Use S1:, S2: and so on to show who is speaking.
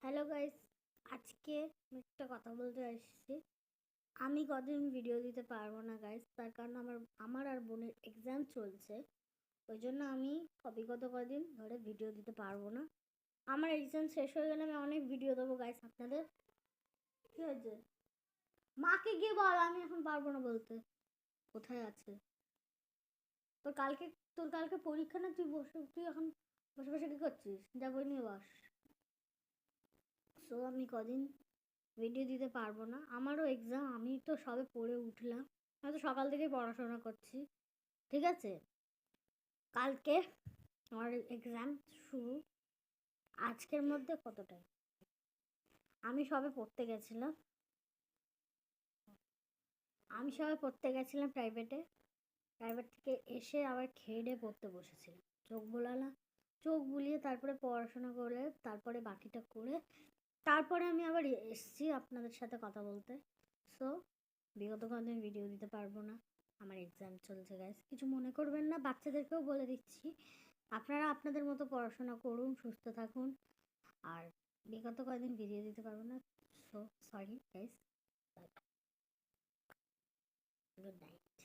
S1: Hello guys, আজকে আমি একটা কথা বলতে আসছি। আমি কদিন ভিডিও দিতে পারবো না গাইস, তার কারণ আমার আমার আর বোনের এক্সাম চলছে। ওই জন্য আমি বিগত কদিন ধরে ভিডিও দিতে পারবো না। আমার এক্সাম শেষ হয়ে গেলে আমি অনেক ভিডিও দেবো গাইস আপনাদের। কি হয়েছে? মাকে গিয়ে বল আমি এখন পারবো না বলতে। কোথায় আছে? তোর কালকে তোর কালকে পরীক্ষা না, তুই এখন বসে বসে কি করছিস? যা বই নিয়ে বস। সো আমি কদিন ভিডিও দিতে পারবো না, আমারও এক্সাম। আমি তো সবে পড়ে উঠলাম, আমি তো সকাল থেকেই পড়াশোনা করছি। ঠিক আছে, কালকে আমার এক্সাম শুরু। আজকের মধ্যে কতটায় আমি সবে পড়তে গেছিলাম প্রাইভেটে। প্রাইভেট থেকে এসে আবার খেয়ে দিয়ে পড়তে বসেছিলাম। চোখ বুলিয়ে তারপরে পড়াশোনা করে, তারপরে বাকিটা করে, তারপরে আমি আবার এসছি আপনাদের সাথে কথা বলতে। সো বিগত কদিন ভিডিও দিতে পারবো না, আমার এক্সাম চলছে গাইস, কিছু মনে করবেন না। বাচ্চাদেরকেও বলে দিচ্ছি, আপনারা আপনাদের মতো পড়াশোনা করুন, সুস্থ থাকুন। আর বিগত কদিন ভিডিও দিতে পারবো না। So sorry guys, good night.